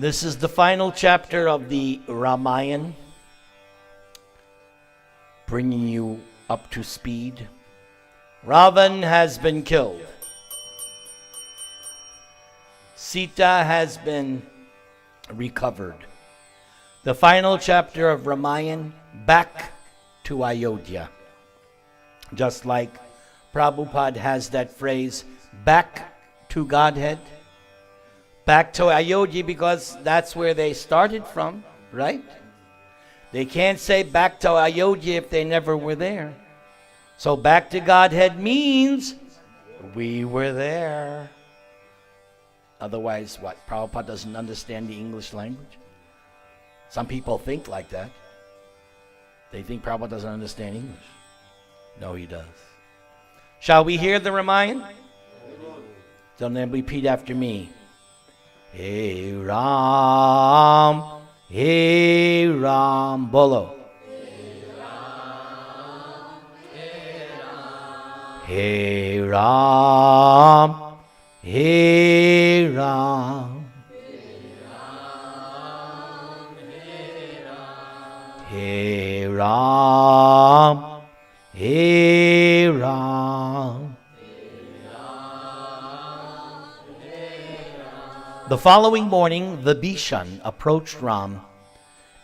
This is the final chapter of the Rāmāyaṇa, bringing you up to speed. Ravan has been killed. Sita has been recovered. The final chapter of Rāmāyaṇa, back to Ayodhya. Just like Prabhupada has that phrase, back to Godhead. Back to Ayodhya, because that's where they started from, right? They can't say back to Ayodhya if they never were there. So back to Godhead means we were there. Otherwise, what? Prabhupada doesn't understand the English language? Some people think like that. They think Prabhupada doesn't understand English. No, he does. Shall we hear the Rāmāyaṇa? So then repeat after me. Hey Ram, bolo. Hey Ram, hey Ram. Hey Ram, hey Ram. The following morning, Vibhishan approached Ram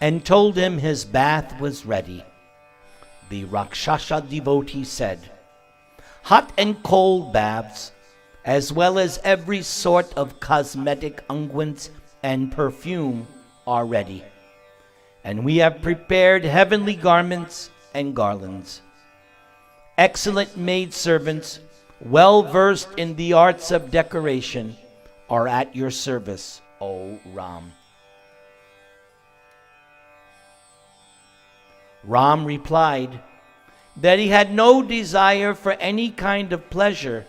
and told him his bath was ready. The Rakshasa devotee said, hot and cold baths, as well as every sort of cosmetic unguents and perfume are ready. And we have prepared heavenly garments and garlands. Excellent maidservants, well versed in the arts of decoration, are at your service, O Ram. Ram replied that he had no desire for any kind of pleasure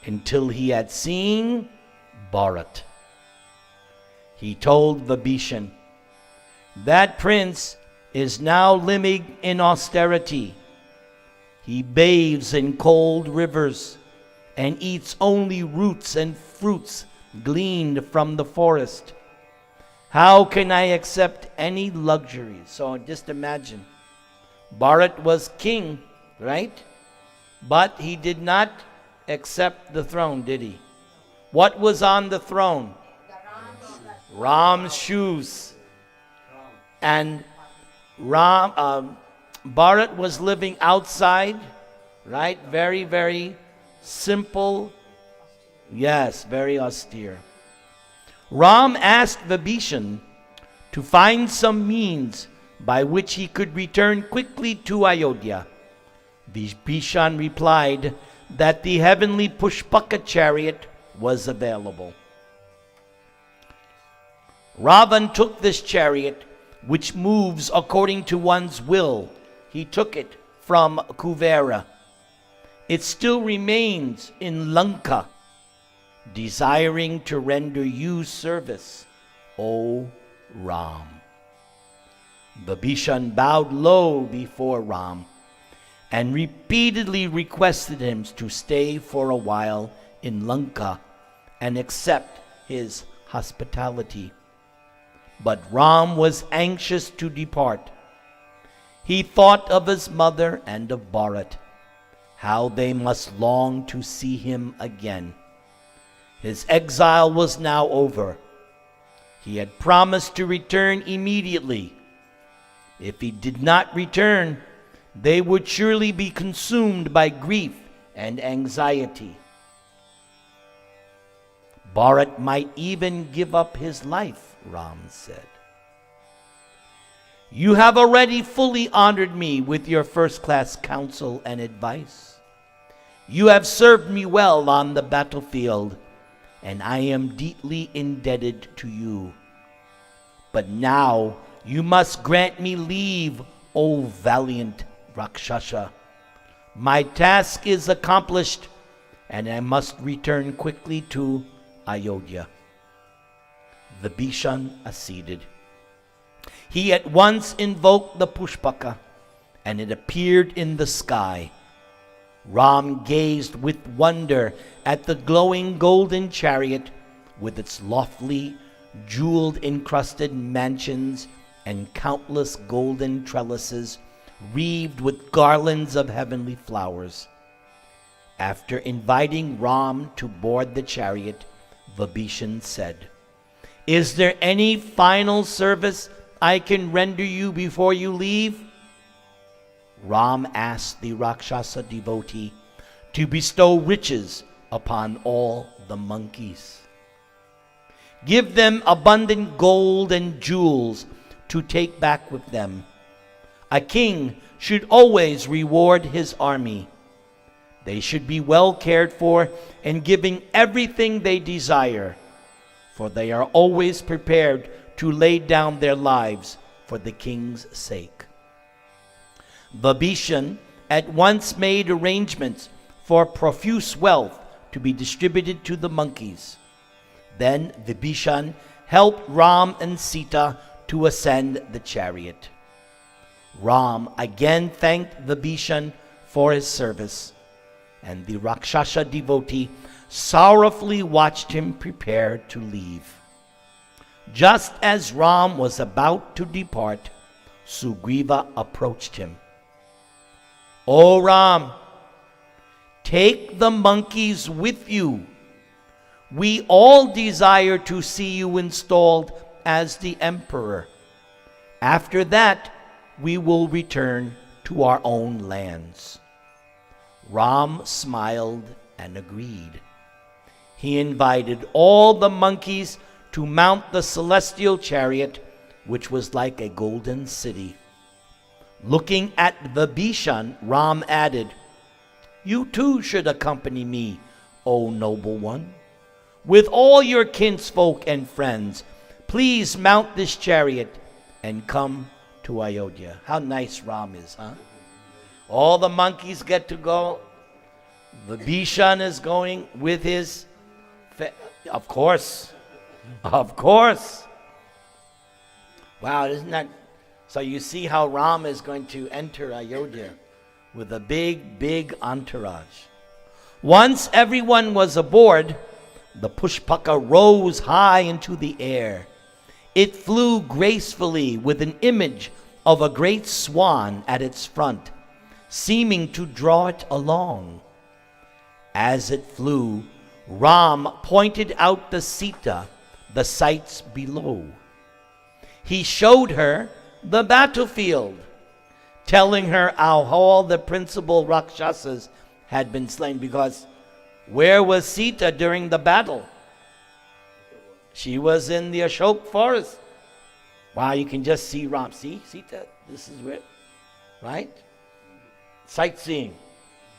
until he had seen Bharat. He told Vibhishan, that prince is now living in austerity. He bathes in cold rivers and eats only roots and fruits gleaned from the forest. How can I accept any luxuries? So just imagine, Bharat was king, right? But he did not accept the throne, did he? What was on the throne? Ram's shoes. And Bharat was living outside, right? Very, very simple. Yes, very austere. Ram asked Vibhishan to find some means by which he could return quickly to Ayodhya. Vibhishan replied that the heavenly Pushpaka chariot was available. Ravan took this chariot, which moves according to one's will. He took it from Kuvera. It still remains in Lanka, desiring to render you service, O Ram. Vibhishan bowed low before Ram and repeatedly requested him to stay for a while in Lanka and accept his hospitality. But Ram was anxious to depart. He thought of his mother and of Bharat, how they must long to see him again. His exile was now over. He had promised to return immediately. If he did not return, they would surely be consumed by grief and anxiety. Bharat might even give up his life, Ram said. You have already fully honored me with your first-class counsel and advice. You have served me well on the battlefield, and I am deeply indebted to you. But now you must grant me leave, O valiant Rakshasa. My task is accomplished, and I must return quickly to Ayodhya. Vibhishan acceded. He at once invoked the Pushpaka, and it appeared in the sky. Ram gazed with wonder at the glowing golden chariot with its lofty jewel-encrusted mansions and countless golden trellises wreathed with garlands of heavenly flowers. After inviting Ram to board the chariot, Vibhishan said, "Is there any final service I can render you before you leave?" Ram asked the Rakshasa devotee to bestow riches upon all the monkeys. Give them abundant gold and jewels to take back with them. A king should always reward his army. They should be well cared for and given everything they desire, for they are always prepared to lay down their lives for the king's sake. Vibhishan at once made arrangements for profuse wealth to be distributed to the monkeys. Then Vibhishan helped Ram and Sita to ascend the chariot. Ram again thanked Vibhishan for his service, and the Rakshasa devotee sorrowfully watched him prepare to leave. Just as Ram was about to depart, Sugriva approached him. "O Ram, take the monkeys with you. We all desire to see you installed as the emperor. After that, we will return to our own lands." Ram smiled and agreed. He invited all the monkeys to mount the celestial chariot, which was like a golden city. Looking at Vibhishan, Ram added, "You too should accompany me, O noble one. With all your kinsfolk and friends, please mount this chariot and come to Ayodhya." How nice Ram is, huh? All the monkeys get to go. Vibhishan is going with his of course. Wow, isn't that? So you see how Ram is going to enter Ayodhya with a big entourage. Once everyone was aboard, the Pushpaka rose high into the air. It flew gracefully with an image of a great swan at its front, seeming to draw it along. As it flew, Ram pointed out to Sita the sights below. He showed her the battlefield, telling her how all the principal Rakshasas had been slain, because where was Sita during the battle? She was in the Ashok forest. Wow, you can just see Ram. See, Sita, this is where, right? Sightseeing.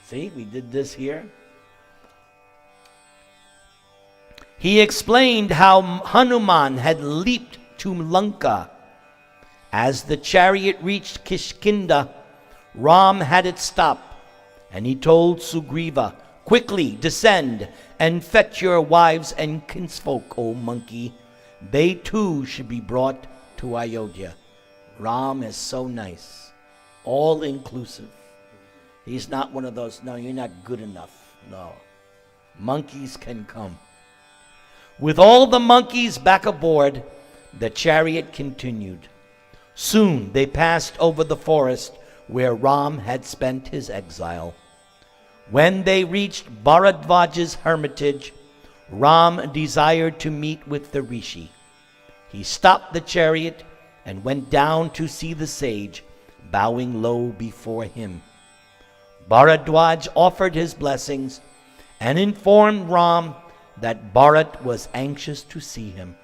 See, we did this here. He explained how Hanuman had leaped to Lanka. As the chariot reached Kishkinda, Ram had it stop, and he told Sugriva, "Quickly descend and fetch your wives and kinsfolk, O monkey. They too should be brought to Ayodhya." Ram is so nice, all inclusive. He's not one of those, "No, you're not good enough." No. Monkeys can come. With all the monkeys back aboard, the chariot continued. Soon they passed over the forest where Ram had spent his exile. When they reached Bharadvaja's hermitage, Ram desired to meet with the rishi. He stopped the chariot and went down to see the sage, bowing low before him. Bharadvaj offered his blessings and informed Ram that Bharat was anxious to see him.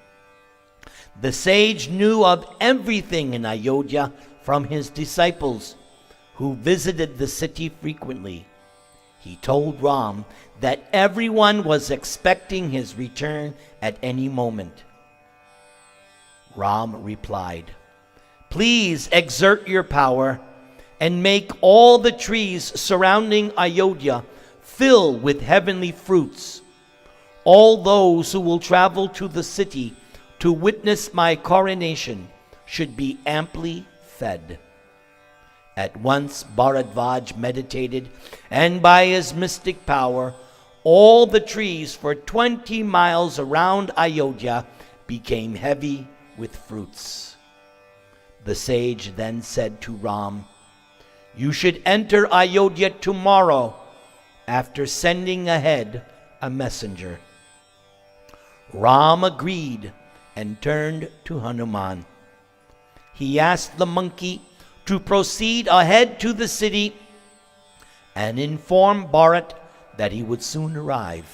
The sage knew of everything in Ayodhya from his disciples, who visited the city frequently. He told Ram that everyone was expecting his return at any moment. Ram replied, "Please exert your power and make all the trees surrounding Ayodhya fill with heavenly fruits. All those who will travel to the city to witness my coronation should be amply fed." At once Bharadvaj meditated, and by his mystic power, all the trees for 20 miles around Ayodhya became heavy with fruits. The sage then said to Ram, "You should enter Ayodhya tomorrow after sending ahead a messenger." Ram agreed and turned to Hanuman. He asked the monkey to proceed ahead to the city and inform Bharat that he would soon arrive.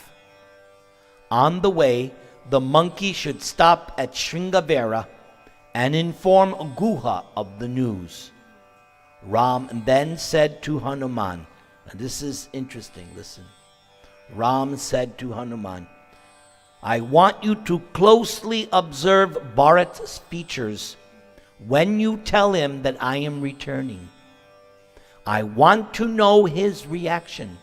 On the way, the monkey should stop at Sringavera and inform Guha of the news. Ram then said to Hanuman, and this is interesting, listen. Ram said to Hanuman, "I want you to closely observe Bharat's features when you tell him that I am returning. I want to know his reaction.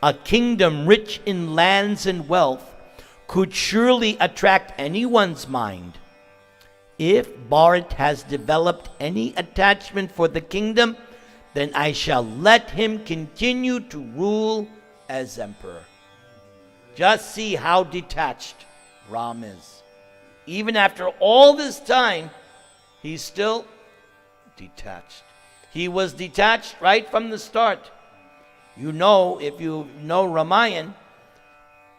A kingdom rich in lands and wealth could surely attract anyone's mind. If Bharat has developed any attachment for the kingdom, then I shall let him continue to rule as emperor." Just see how detached Ram is. Even after all this time, he's still detached. He was detached right from the start. You know, if you know Rāmāyaṇa,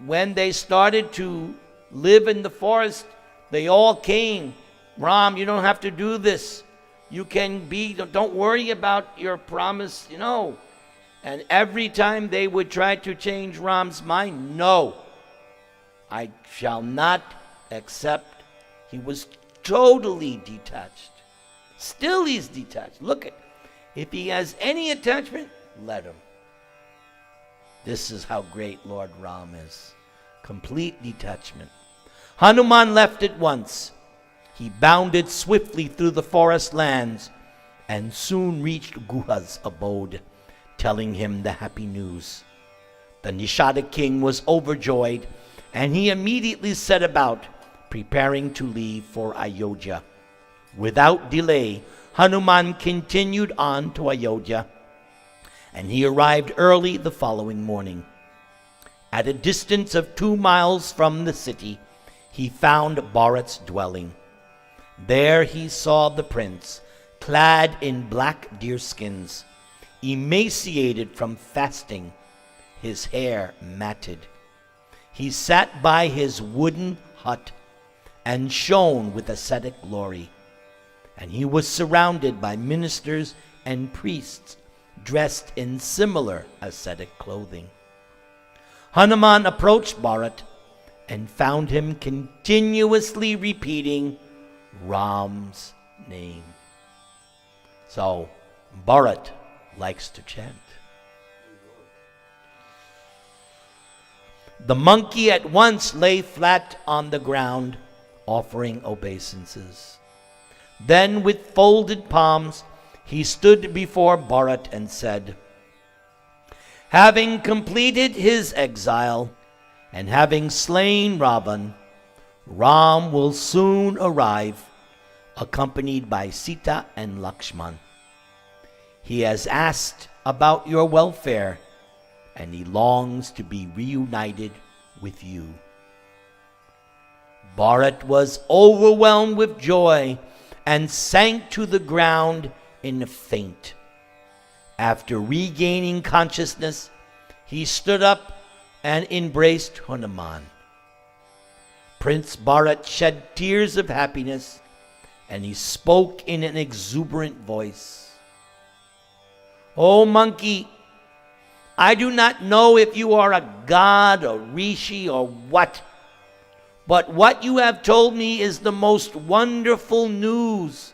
when they started to live in the forest, they all came. "Ram, you don't have to do this. You can be, don't worry about your promise, you know." And every time they would try to change Ram's mind, "No, I shall not accept." He was totally detached. Still he's detached. Look at, if he has any attachment, let him. This is how great Lord Ram is. Complete detachment. Hanuman left at once. He bounded swiftly through the forest lands and soon reached Guha's abode, telling him the happy news. The Nishada king was overjoyed, and he immediately set about preparing to leave for Ayodhya. Without delay, Hanuman continued on to Ayodhya, and he arrived early the following morning. At a distance of 2 miles from the city, he found Bharat's dwelling. There he saw the prince, clad in black deerskins, emaciated from fasting, his hair matted. He sat by his wooden hut and shone with ascetic glory, and he was surrounded by ministers and priests dressed in similar ascetic clothing. Hanuman approached Bharat and found him continuously repeating Ram's name. So Bharat likes to chant. The monkey at once lay flat on the ground, offering obeisances. Then with folded palms, he stood before Bharat and said, "Having completed his exile and having slain Ravan, Ram will soon arrive, accompanied by Sita and Lakshman. He has asked about your welfare, and he longs to be reunited with you." Bharat was overwhelmed with joy and sank to the ground in a faint. After regaining consciousness, he stood up and embraced Hanuman. Prince Bharat shed tears of happiness, and he spoke in an exuberant voice. "O monkey, I do not know if you are a god, a rishi, or what, but what you have told me is the most wonderful news.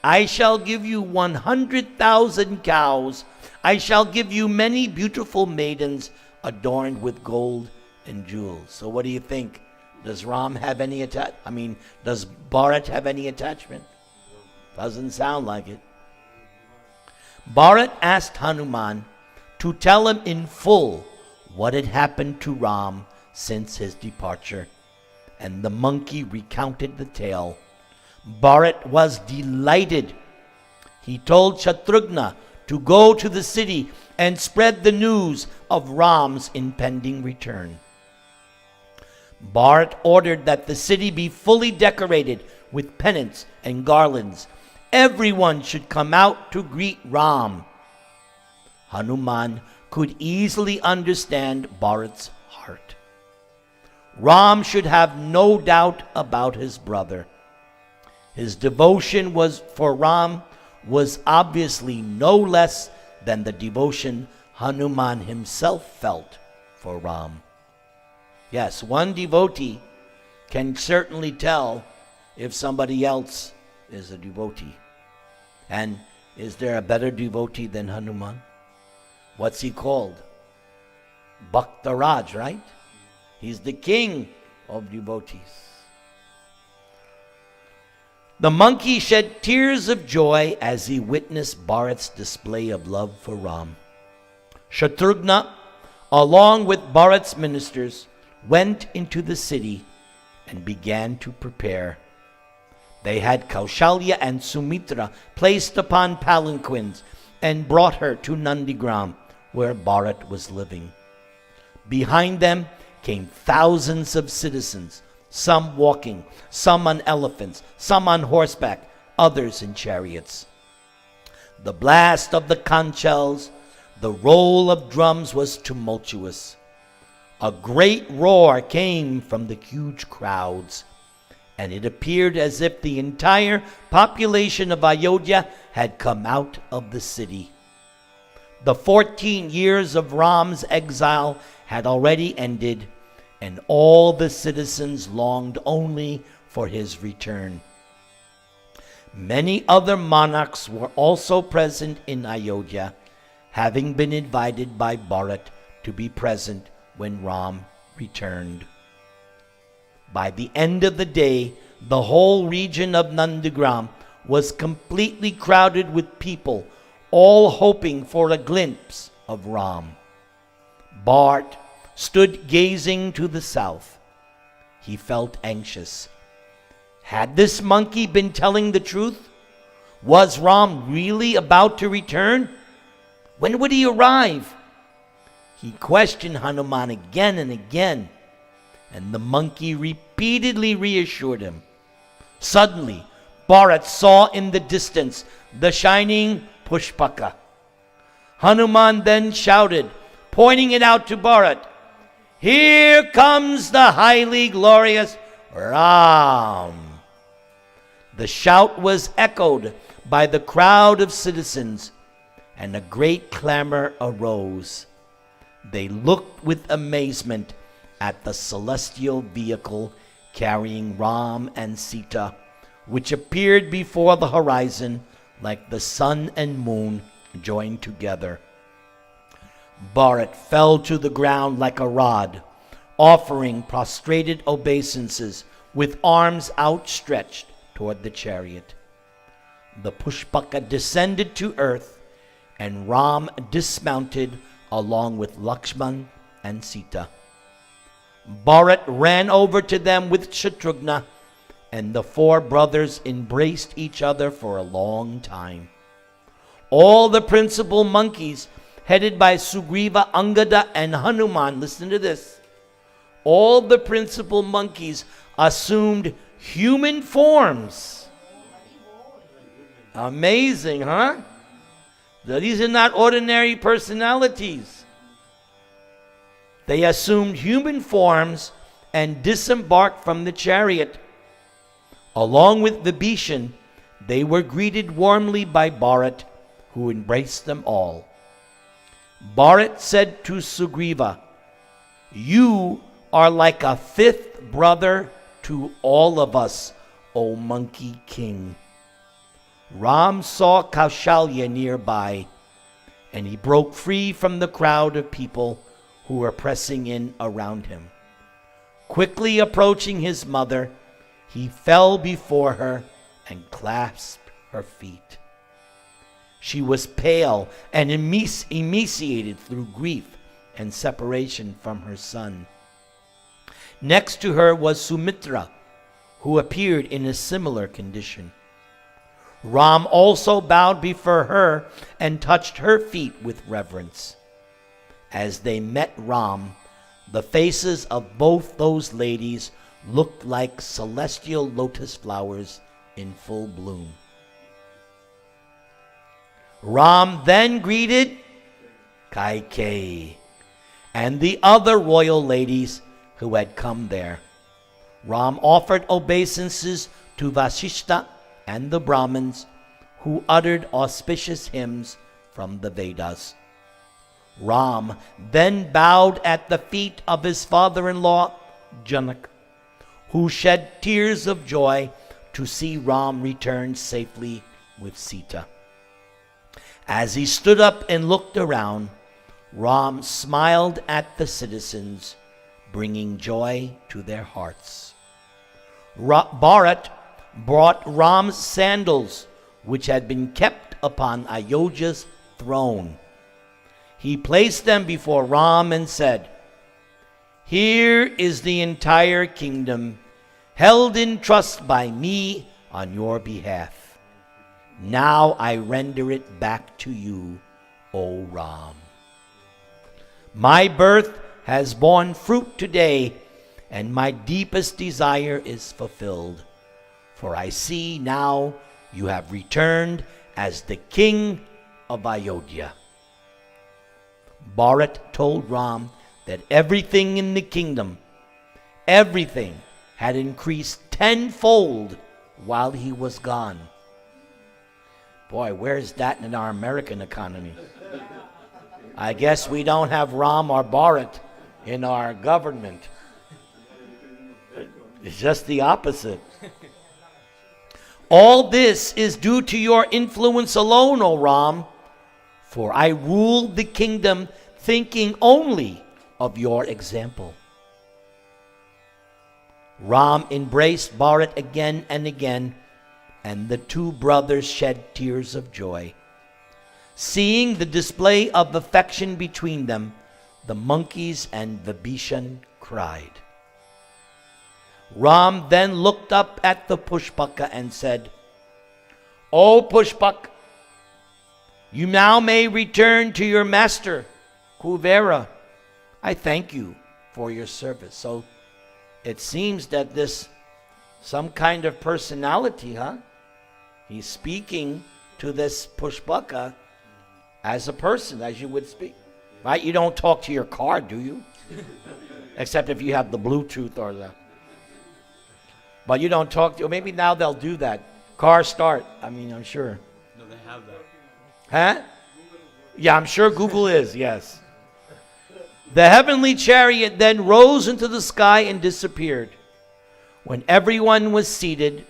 I shall give you 100,000 cows. I shall give you many beautiful maidens adorned with gold and jewels." So what do you think? Does Ram have any does Bharat have any attachment? Doesn't sound like it. Bharat asked Hanuman to tell him in full what had happened to Ram since his departure, and the monkey recounted the tale. Bharat was delighted. He told Shatrughna to go to the city and spread the news of Ram's impending return. Bharat ordered that the city be fully decorated with pennants and garlands. Everyone should come out to greet Ram. Hanuman could easily understand Bharat's heart. Ram should have no doubt about his brother. His devotion for Ram was obviously no less than the devotion Hanuman himself felt for Ram. Yes, one devotee can certainly tell if somebody else is a devotee. And is there a better devotee than Hanuman? What's he called? Bhaktaraj, right? He's the king of devotees. The monkey shed tears of joy as he witnessed Bharat's display of love for Ram. Shatrughna, along with Bharat's ministers, went into the city and began to prepare. They had Kaushalya and Sumitra placed upon palanquins and brought her to Nandigram, where Bharat was living. Behind them came thousands of citizens, some walking, some on elephants, some on horseback, others in chariots. The blast of the conch shells, the roll of drums was tumultuous. A great roar came from the huge crowds, and it appeared as if the entire population of Ayodhya had come out of the city. The 14 years of Ram's exile had already ended, and all the citizens longed only for his return. Many other monarchs were also present in Ayodhya, having been invited by Bharat to be present when Ram returned. By the end of the day, the whole region of Nandigram was completely crowded with people, all hoping for a glimpse of Ram. Bharat stood gazing to the south. He felt anxious. Had this monkey been telling the truth? Was Ram really about to return? When would he arrive? He questioned Hanuman again and again, and the monkey repeatedly reassured him. Suddenly, Bharat saw in the distance the shining pushpaka. Hanuman then shouted, pointing it out to Bharat, "Here comes the highly glorious Ram." The shout was echoed by the crowd of citizens, and a great clamor arose. They looked with amazement at the celestial vehicle carrying Ram and Sita, which appeared before the horizon like the sun and moon joined together. Bharat fell to the ground like a rod, offering prostrated obeisances with arms outstretched toward the chariot. The pushpaka descended to earth, and Ram dismounted along with Lakshman and Sita. Bharat ran over to them with Shatrughna, and the four brothers embraced each other for a long time. All the principal monkeys, headed by Sugriva, Angada, and Hanuman, listen to this, all the principal monkeys assumed human forms. Amazing, huh? These are not ordinary personalities. They assumed human forms and disembarked from the chariot. Along with Vibhishan, they were greeted warmly by Bharat, who embraced them all. Bharat said to Sugriva, "You are like a fifth brother to all of us, O Monkey King." Ram saw Kaushalya nearby, and he broke free from the crowd of people who were pressing in around him. Quickly approaching his mother, he fell before her and clasped her feet. She was pale and emaciated through grief and separation from her son. Next to her was Sumitra, who appeared in a similar condition. Ram also bowed before her and touched her feet with reverence. As they met Ram, The faces of both those ladies looked like celestial lotus flowers in full bloom. Ram then greeted Kaikeyi and the other royal ladies who had come there. Ram offered obeisances to Vasishta and the Brahmins who uttered auspicious hymns from the Vedas. Ram then bowed at the feet of his father-in-law, Janak, who shed tears of joy to see Ram return safely with Sita. As he stood up and looked around, Ram smiled at the citizens, bringing joy to their hearts. Bharat brought Ram's sandals, which had been kept upon Ayodhya's throne. He placed them before Ram and said, "Here is the entire kingdom, held in trust by me on your behalf. Now I render it back to you, O Ram. My birth has borne fruit today, and my deepest desire is fulfilled. For I see now you have returned as the king of Ayodhya." Bharat told Ram that everything in the kingdom, everything had increased tenfold while he was gone. Boy, where's that in our American economy? I guess we don't have Ram or Bharat in our government. It's just the opposite. All this is due to your influence alone, O Ram, for I ruled the kingdom thinking only of your example. Ram embraced Bharat again and again, and the two brothers shed tears of joy. Seeing the display of affection between them, the monkeys and Vibhishan cried. Ram then looked up at the Pushpaka and said, "O Pushpak, you now may return to your master, Kuvera. I thank you for your service." So it seems that this some kind of personality, huh? He's speaking to this Pushpaka as a person, as you would speak. Right? You don't talk to your car, do you? Except if you have the Bluetooth or the... But you don't talk to... Maybe now they'll do that. Car start. I mean, I'm sure. No, they have that. Huh? Yeah, I'm sure Google is, yes. The heavenly chariot then rose into the sky and disappeared. When everyone was seated,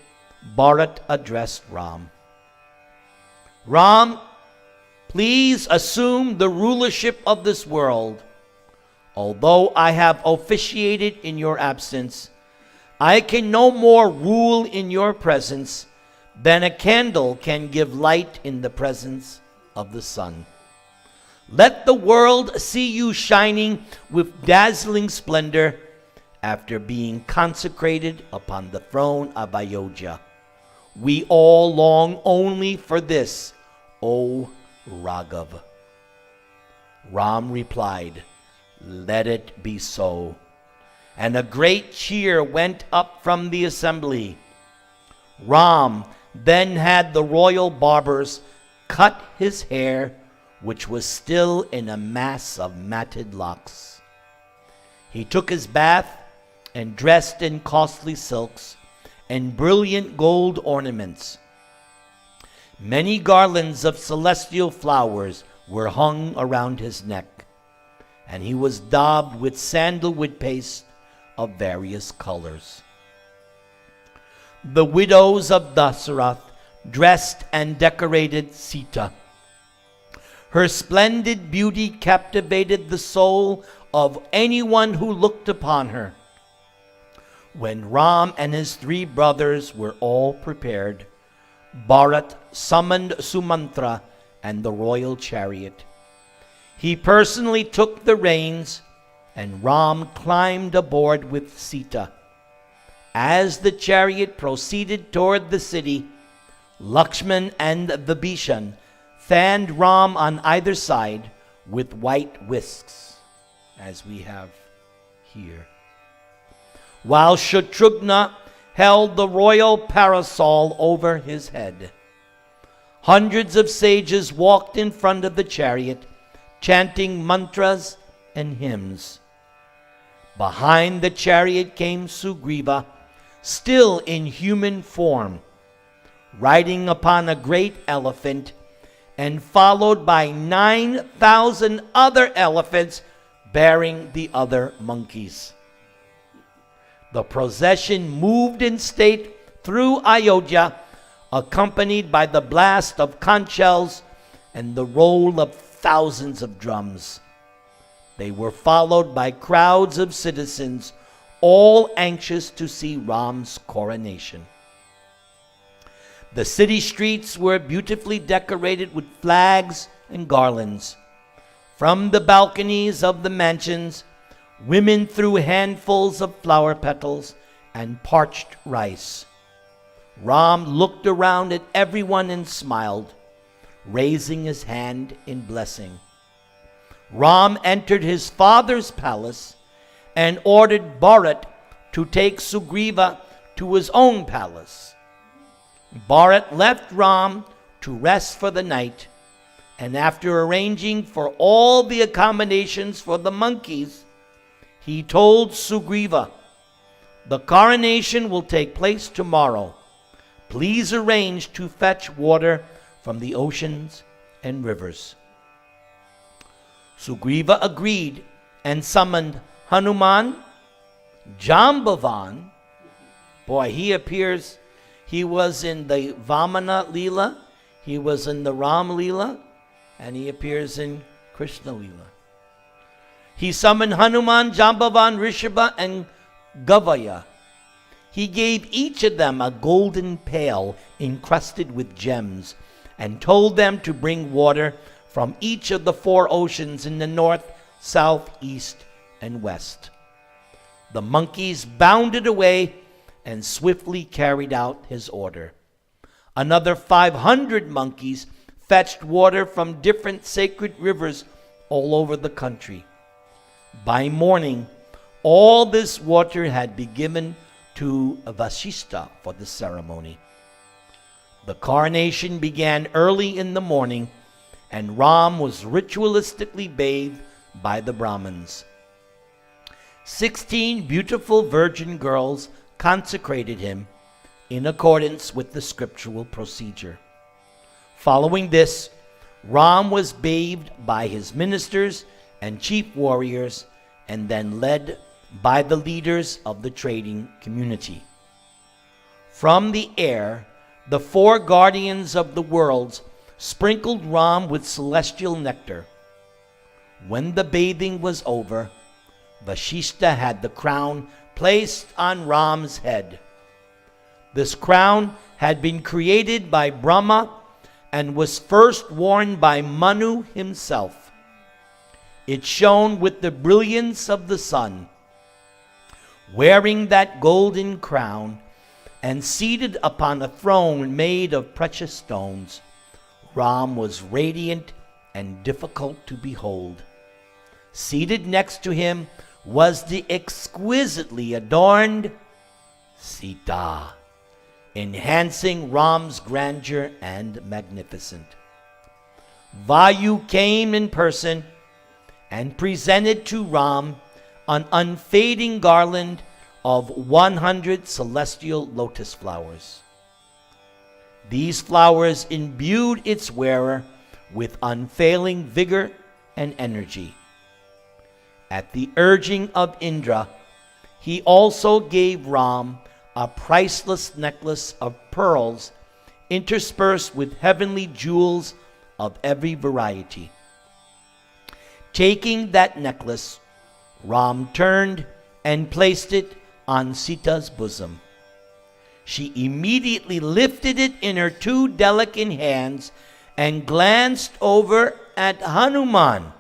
Bharat addressed Ram. "Ram, please assume the rulership of this world. Although I have officiated in your absence, I can no more rule in your presence than a candle can give light in the presence of the sun. Let the world see you shining with dazzling splendor after being consecrated upon the throne of Ayodhya. We all long only for this, O Raghav." Ram replied, "Let it be so." And a great cheer went up from the assembly. Ram then had the royal barbers cut his hair, which was still in a mass of matted locks. He took his bath and dressed in costly silks and brilliant gold ornaments. Many garlands of celestial flowers were hung around his neck, and he was daubed with sandalwood paste of various colors. The widows of Dasarath dressed and decorated Sita. Her splendid beauty captivated the soul of anyone who looked upon her. When Ram and his three brothers were all prepared, Bharat summoned Sumantra and the royal chariot. He personally took the reins, and Ram climbed aboard with Sita. As the chariot proceeded toward the city, Lakshman and Vibhishan fanned Ram on either side with white whisks, as we have here. While Shatrughna held the royal parasol over his head, hundreds of sages walked in front of the chariot, chanting mantras and hymns. Behind the chariot came Sugriva, still in human form, riding upon a great elephant, and followed by 9,000 other elephants bearing the other monkeys. The procession moved in state through Ayodhya, accompanied by the blast of conch shells and the roll of thousands of drums. They were followed by crowds of citizens, all anxious to see Ram's coronation. The city streets were beautifully decorated with flags and garlands. From the balconies of the mansions, women threw handfuls of flower petals and parched rice. Ram looked around at everyone and smiled, raising his hand in blessing. Ram entered his father's palace and ordered Bharat to take Sugriva to his own palace. Bharat left Ram to rest for the night, and after arranging for all the accommodations for the monkeys, he told Sugriva, "The coronation will take place tomorrow. Please arrange to fetch water from the oceans and rivers." Sugriva agreed and summoned Hanuman, Jambavan. Boy, he appears, he was in the Vamana Leela, he was in the Ram Leela, and he appears in Krishna Leela. He summoned Hanuman, Jambavan, Rishabha, and Gavaya. He gave each of them a golden pail encrusted with gems and told them to bring water from each of the 4 oceans in the north, south, east, and west. The monkeys bounded away and swiftly carried out his order. Another 500 monkeys fetched water from different sacred rivers all over the country. By morning, all this water had been given to Vasishta for the ceremony. The coronation began early in the morning, and Ram was ritualistically bathed by the Brahmins. 16 beautiful virgin girls consecrated him in accordance with the scriptural procedure. Following this, Ram was bathed by his ministers and chief warriors, and then led by the leaders of the trading community. From the air, the 4 guardians of the worlds sprinkled Ram with celestial nectar. When the bathing was over, Vasishta had the crown placed on Ram's head. This crown had been created by Brahma and was first worn by Manu himself. It shone with the brilliance of the sun. Wearing that golden crown and seated upon a throne made of precious stones, Ram was radiant and difficult to behold. Seated next to him was the exquisitely adorned Sita, enhancing Ram's grandeur and magnificence. Vayu came in person and presented to Ram an unfading garland of 100 celestial lotus flowers. These flowers imbued its wearer with unfailing vigor and energy. At the urging of Indra, he also gave Ram a priceless necklace of pearls interspersed with heavenly jewels of every variety. Taking that necklace, Ram turned and placed it on Sita's bosom. She immediately lifted it in her 2 delicate hands and glanced over at Hanuman.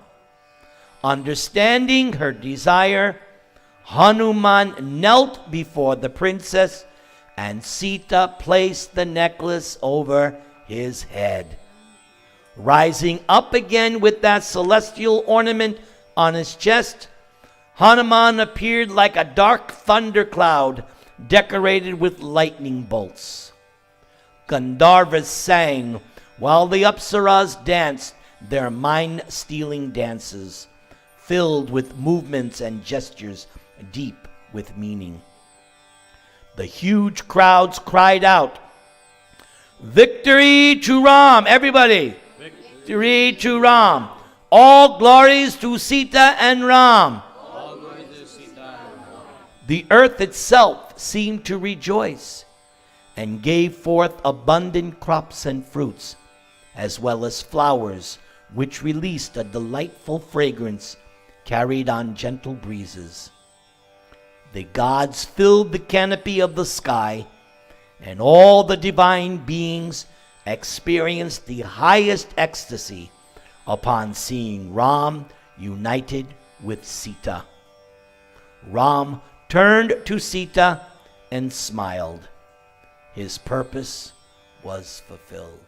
Understanding her desire, Hanuman knelt before the princess, and Sita placed the necklace over his head. Rising up again with that celestial ornament on his chest, Hanuman appeared like a dark thundercloud decorated with lightning bolts. Gandharvas sang while the Apsaras danced their mind-stealing dances, filled with movements and gestures deep with meaning. The huge crowds cried out, "Victory to Ram!" Everybody! Victory to Ram! All glories to Sita and Ram! The earth itself seemed to rejoice and gave forth abundant crops and fruits, as well as flowers, which released a delightful fragrance carried on gentle breezes. The gods filled the canopy of the sky, and all the divine beings experienced the highest ecstasy upon seeing Ram united with Sita. Ram turned to Sita and smiled. His purpose was fulfilled.